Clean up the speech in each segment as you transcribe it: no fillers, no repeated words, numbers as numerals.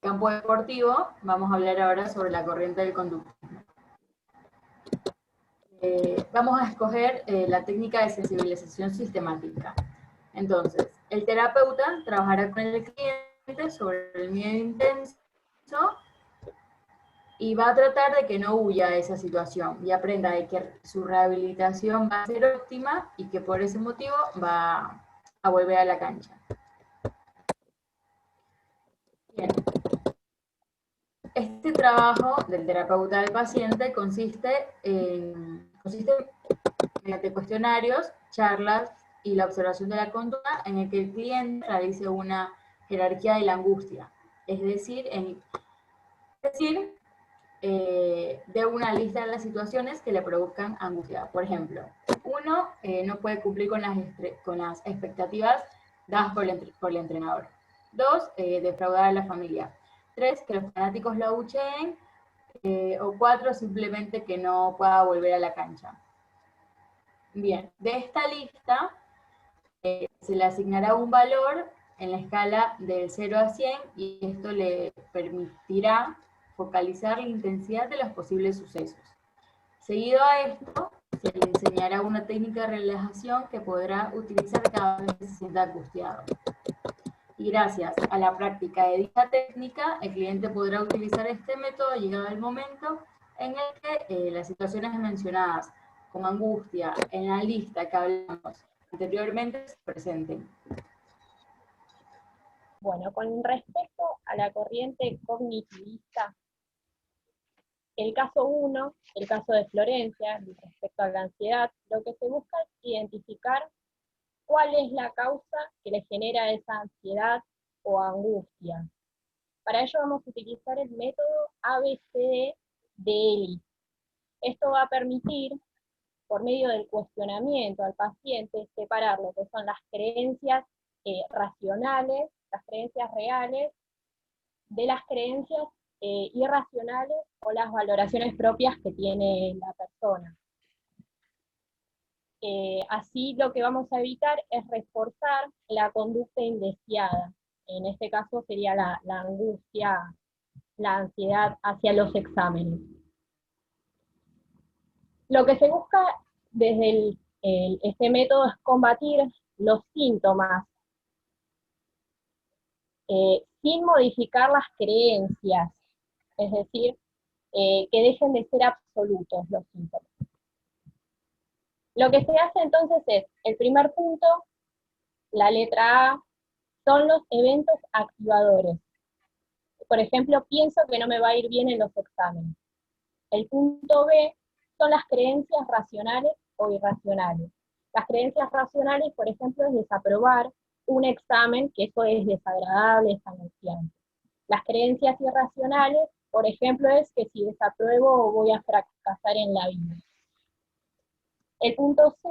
campo deportivo, vamos a hablar ahora sobre la corriente del conductismo. Vamos a escoger la técnica de sensibilización sistemática. Entonces, el terapeuta trabajará con el cliente sobre el miedo intenso y va a tratar de que no huya de esa situación y aprenda de que su rehabilitación va a ser óptima y que por ese motivo va a volver a la cancha. Bien. Este trabajo del terapeuta del paciente consiste mediante cuestionarios, charlas y la observación de la conducta en el que el cliente realice una jerarquía de la angustia, es decir, de una lista de las situaciones que le provocan angustia. Por ejemplo, 1, no puede cumplir con las expectativas dadas por el entrenador. 2, defraudar a la familia. 3, que los fanáticos lo abucheen. O 4, simplemente que no pueda volver a la cancha. Bien, de esta lista se le asignará un valor en la escala del 0 a 100 y esto le permitirá focalizar la intensidad de los posibles sucesos. Seguido a esto, se le enseñará una técnica de relajación que podrá utilizar cada vez que se sienta angustiado. Y gracias a la práctica de dicha técnica, el cliente podrá utilizar este método llegado el momento en el que las situaciones mencionadas como angustia en la lista que hablamos anteriormente se presenten. Bueno, con respecto a la corriente cognitivista, el caso 1, el caso de Florencia, respecto a la ansiedad, lo que se busca es identificar cuál es la causa que le genera esa ansiedad o angustia. Para ello vamos a utilizar el método ABCD de Ellis. Esto va a permitir, por medio del cuestionamiento al paciente, separar lo que son las creencias racionales, las creencias reales, de las creencias irracionales o las valoraciones propias que tiene la persona. Así lo que vamos a evitar es reforzar la conducta indeseada. En este caso sería la angustia, la ansiedad hacia los exámenes. Lo que se busca desde este método es combatir los síntomas sin modificar las creencias, es decir, que dejen de ser absolutos los síntomas. Lo que se hace entonces es, el primer punto, la letra A, son los eventos activadores. Por ejemplo, pienso que no me va a ir bien en los exámenes. El punto B son las creencias racionales o irracionales. Las creencias racionales, por ejemplo, es desaprobar un examen, que eso es desagradable, es angustiante. Las creencias irracionales, por ejemplo, es que si desapruebo voy a fracasar en la vida. El punto C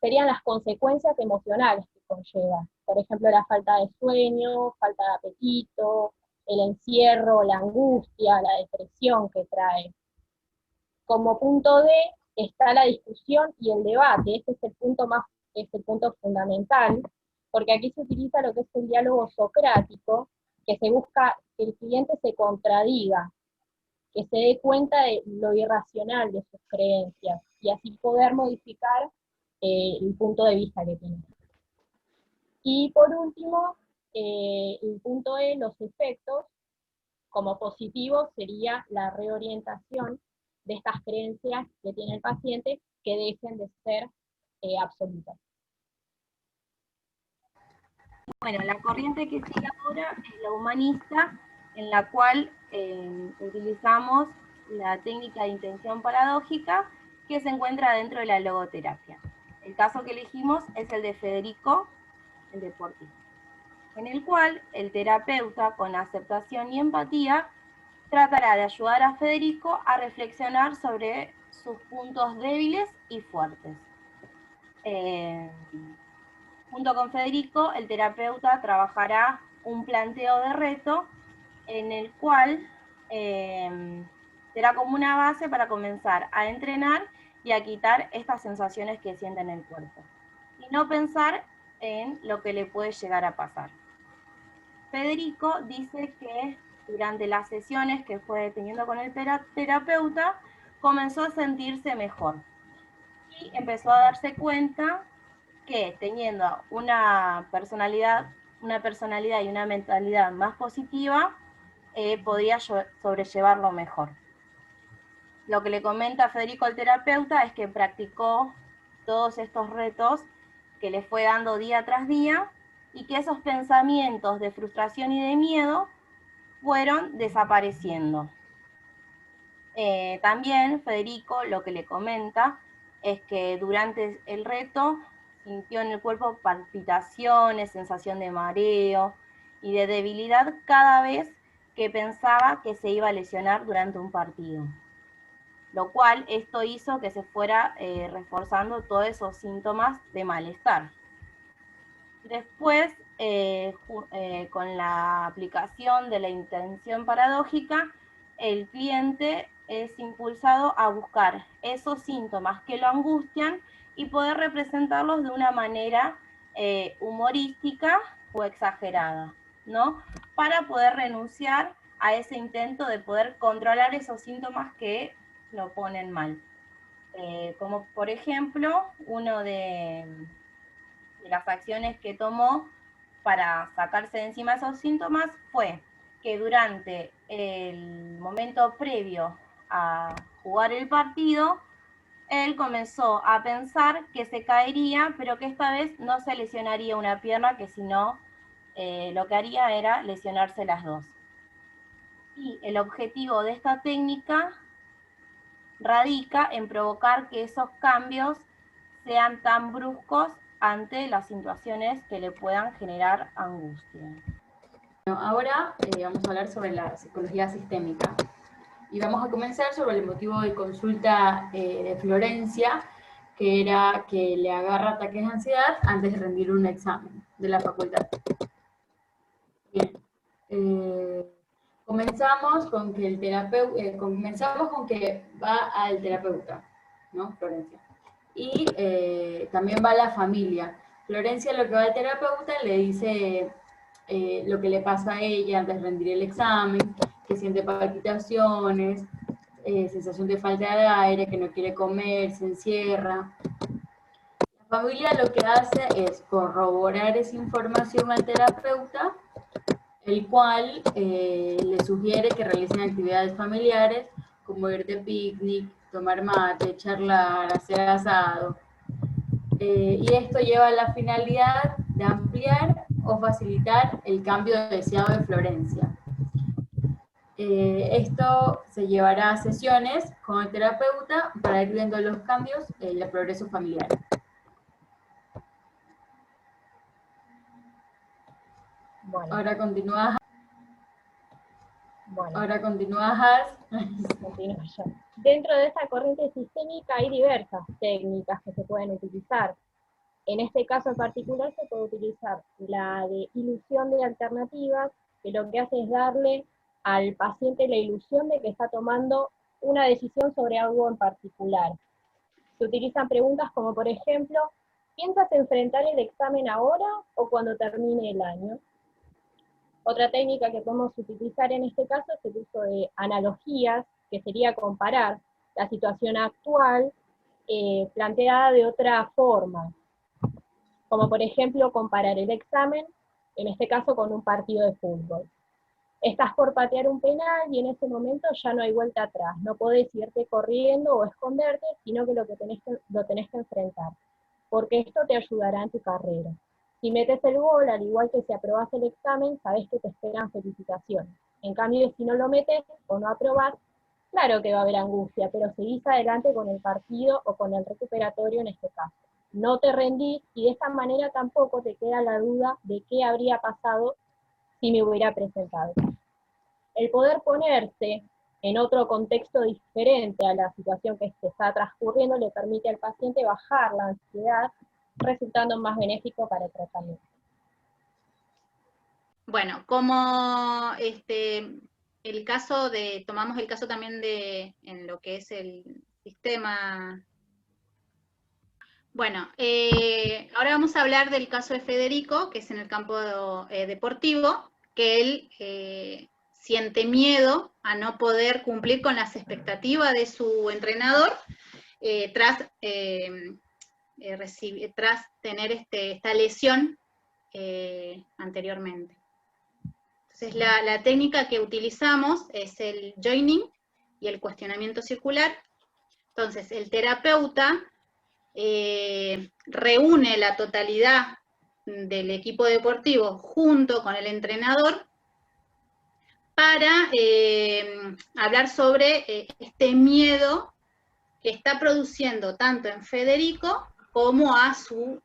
serían las consecuencias emocionales que conlleva. Por ejemplo, la falta de sueño, falta de apetito, el encierro, la angustia, la depresión que trae. Como punto D está la discusión y el debate. Este es el punto fundamental, porque aquí se utiliza lo que es el diálogo socrático, que se busca que el cliente se contradiga, que se dé cuenta de lo irracional de sus creencias, y así poder modificar el punto de vista que tiene. Y por último, el punto E, los efectos, como positivo sería la reorientación de estas creencias que tiene el paciente, que dejen de ser absolutas. Bueno, la corriente que sigue ahora es la humanista, en la cual utilizamos la técnica de intención paradójica que se encuentra dentro de la logoterapia. El caso que elegimos es el de Federico, el deportista, en el cual el terapeuta, con aceptación y empatía, tratará de ayudar a Federico a reflexionar sobre sus puntos débiles y fuertes. Junto con Federico, el terapeuta trabajará un planteo de reto en el cual será como una base para comenzar a entrenar y a quitar estas sensaciones que siente en el cuerpo. Y no pensar en lo que le puede llegar a pasar. Federico dice que durante las sesiones que fue teniendo con el terapeuta, comenzó a sentirse mejor. Y empezó a darse cuenta que teniendo una personalidad y una mentalidad más positiva, podía sobrellevarlo mejor. Lo que le comenta Federico al terapeuta es que practicó todos estos retos que le fue dando día tras día y que esos pensamientos de frustración y de miedo fueron desapareciendo. También Federico lo que le comenta es que durante el reto sintió en el cuerpo palpitaciones, sensación de mareo y de debilidad cada vez que pensaba que se iba a lesionar durante un partido. Lo cual esto hizo que se fuera reforzando todos esos síntomas de malestar. Después, con la aplicación de la intención paradójica, el cliente es impulsado a buscar esos síntomas que lo angustian y poder representarlos de una manera humorística o exagerada, ¿no? Para poder renunciar a ese intento de poder controlar esos síntomas que lo ponen mal. Como por ejemplo, uno de las acciones que tomó para sacarse de encima esos síntomas fue que durante el momento previo a jugar el partido, él comenzó a pensar que se caería, pero que esta vez no se lesionaría una pierna, que sino lo que haría era lesionarse las dos. Y el objetivo de esta técnica radica en provocar que esos cambios sean tan bruscos ante las situaciones que le puedan generar angustia. Bueno, ahora vamos a hablar sobre la psicología sistémica. Y vamos a comenzar sobre el motivo de consulta de Florencia, que era que le agarra ataques de ansiedad antes de rendir un examen de la facultad. Bien. Comenzamos con que va al terapeuta, ¿no? Florencia. Y también va la familia. Florencia, lo que va al terapeuta, le dice lo que le pasa a ella antes de rendir el examen, que siente palpitaciones, sensación de falta de aire, que no quiere comer, se encierra. La familia lo que hace es corroborar esa información al terapeuta, el cual le sugiere que realicen actividades familiares como ir de picnic, tomar mate, charlar, hacer asado. Y esto lleva a la finalidad de ampliar o facilitar el cambio deseado de Florencia. Esto se llevará a sesiones con el terapeuta para ir viendo los cambios y el progreso familiar. Bueno. Ahora continúa. Bueno. Ahora continúa. Continúo yo. Dentro de esta corriente sistémica hay diversas técnicas que se pueden utilizar. En este caso en particular se puede utilizar la de ilusión de alternativas, que lo que hace es darle al paciente la ilusión de que está tomando una decisión sobre algo en particular. Se utilizan preguntas como, por ejemplo, ¿piensas enfrentar el examen ahora o cuando termine el año? Otra técnica que podemos utilizar en este caso es el uso de analogías, que sería comparar la situación actual planteada de otra forma, como por ejemplo comparar el examen, en este caso con un partido de fútbol. Estás por patear un penal y en ese momento ya no hay vuelta atrás, no podés irte corriendo o esconderte, sino que lo tenés que enfrentar, porque esto te ayudará en tu carrera. Si metes el gol, al igual que si aprobás el examen, sabés que te esperan felicitaciones. En cambio, si no lo metes o no aprobás, claro que va a haber angustia, pero seguís adelante con el partido o con el recuperatorio en este caso. No te rendís y de esta manera tampoco te queda la duda de qué habría pasado si me hubiera presentado. El poder ponerse en otro contexto diferente a la situación que se está transcurriendo le permite al paciente bajar la ansiedad, resultando más benéfico para el tratamiento. Bueno, como tomamos el caso también en lo que es el sistema. Bueno, ahora vamos a hablar del caso de Federico, que es en el campo deportivo, que él siente miedo a no poder cumplir con las expectativas de su entrenador tras tener esta lesión anteriormente. Entonces la técnica que utilizamos es el joining y el cuestionamiento circular. Entonces el terapeuta reúne la totalidad del equipo deportivo junto con el entrenador para hablar sobre este miedo que está produciendo tanto en Federico como a sus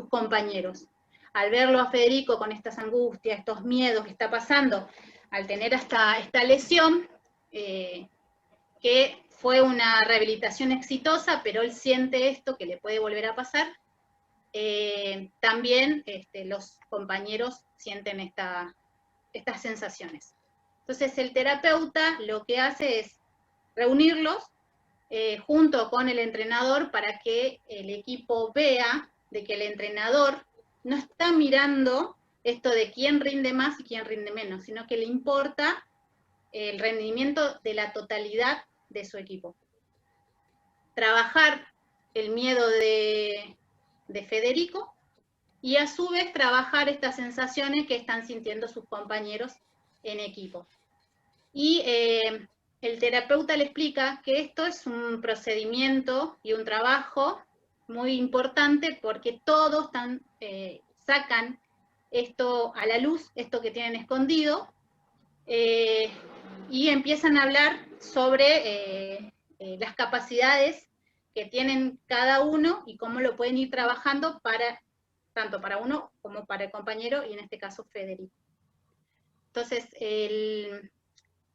compañeros. Al verlo a Federico con estas angustias, estos miedos que está pasando, al tener esta lesión, que fue una rehabilitación exitosa, pero él siente esto que le puede volver a pasar, también los compañeros sienten estas sensaciones. Entonces el terapeuta lo que hace es reunirlos junto con el entrenador para que el equipo vea de que el entrenador no está mirando esto de quién rinde más y quién rinde menos, sino que le importa el rendimiento de la totalidad de su equipo. Trabajar el miedo de Federico y a su vez trabajar estas sensaciones que están sintiendo sus compañeros en equipo. Y el terapeuta le explica que esto es un procedimiento y un trabajo muy importante porque todos sacan esto a la luz, esto que tienen escondido, y empiezan a hablar sobre las capacidades que tienen cada uno y cómo lo pueden ir trabajando tanto para uno como para el compañero, y en este caso Federico. Entonces,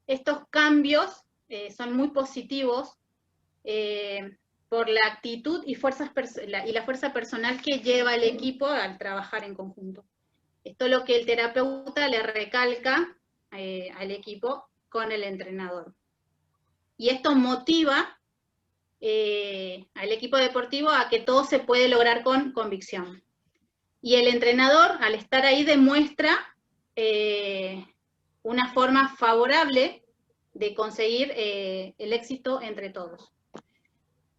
estos cambios son muy positivos por la actitud y la fuerza personal que lleva el equipo al trabajar en conjunto. Esto es lo que el terapeuta le recalca al equipo con el entrenador. Y esto motiva al equipo deportivo a que todo se puede lograr con convicción. Y el entrenador, al estar ahí, demuestra una forma favorable de conseguir el éxito entre todos.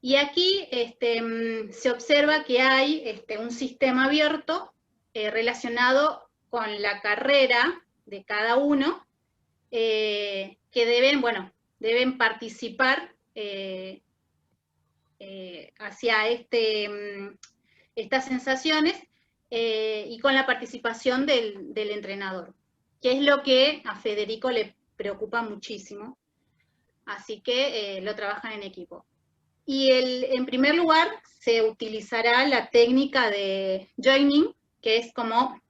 Y aquí se observa que hay un sistema abierto relacionado con la carrera de cada uno, que deben participar hacia estas sensaciones y con la participación del entrenador, que es lo que a Federico le preocupa muchísimo, así que lo trabajan en equipo. Y en primer lugar se utilizará la técnica de joining, que es como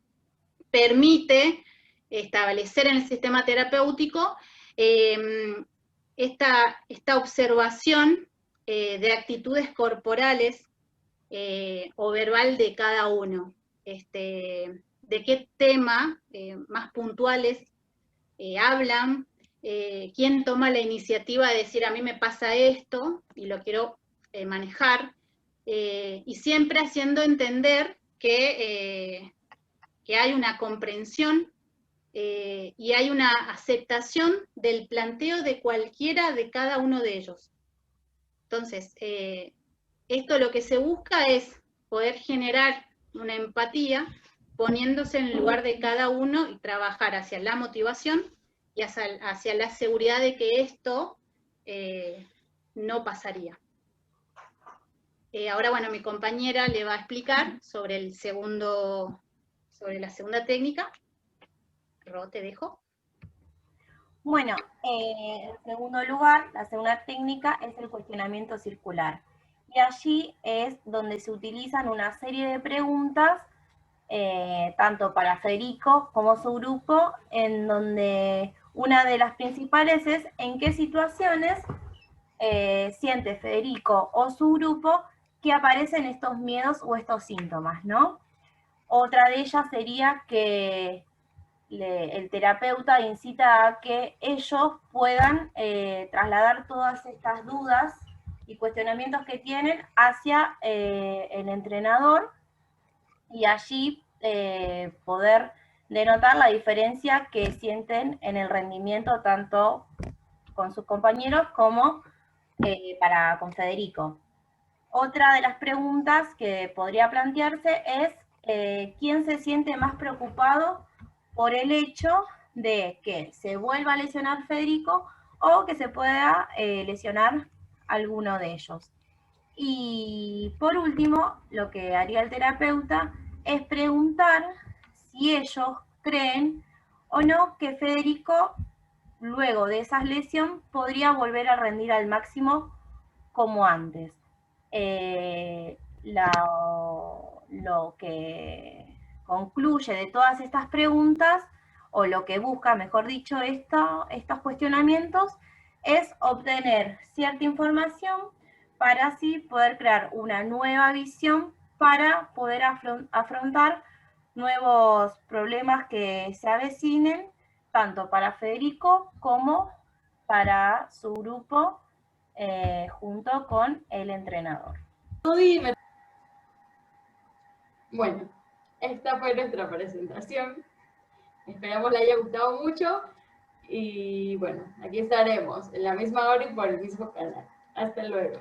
permite establecer en el sistema terapéutico esta observación de actitudes corporales o verbal de cada uno, de qué tema más puntuales hablan, quién toma la iniciativa de decir a mí me pasa esto y lo quiero manejar, y siempre haciendo entender que hay una comprensión y hay una aceptación del planteo de cualquiera de cada uno de ellos. Entonces, esto lo que se busca es poder generar una empatía poniéndose en el lugar de cada uno y trabajar hacia la motivación y hacia la seguridad de que esto no pasaría. Ahora, bueno, mi compañera le va a explicar sobre la segunda técnica. Ro, te dejo. Bueno, en segundo lugar, la segunda técnica es el cuestionamiento circular. Y allí es donde se utilizan una serie de preguntas, tanto para Federico como su grupo, en donde una de las principales es en qué situaciones siente Federico o su grupo que aparecen estos miedos o estos síntomas, ¿no? Otra de ellas sería que el terapeuta incita a que ellos puedan trasladar todas estas dudas y cuestionamientos que tienen hacia el entrenador y allí poder denotar la diferencia que sienten en el rendimiento tanto con sus compañeros como con Federico. Otra de las preguntas que podría plantearse es ¿quién se siente más preocupado por el hecho de que se vuelva a lesionar Federico o que se pueda lesionar alguno de ellos? Y por último, lo que haría el terapeuta es preguntar si ellos creen o no que Federico, luego de esa lesión, podría volver a rendir al máximo como antes. Lo que concluye de todas estas preguntas, o lo que busca, mejor dicho, estos cuestionamientos, es obtener cierta información para así poder crear una nueva visión para poder afrontar nuevos problemas que se avecinen, tanto para Federico como para su grupo, junto con el entrenador. Bueno, esta fue nuestra presentación. Esperamos le haya gustado mucho. Y bueno, aquí estaremos en la misma hora y por el mismo canal. Hasta luego.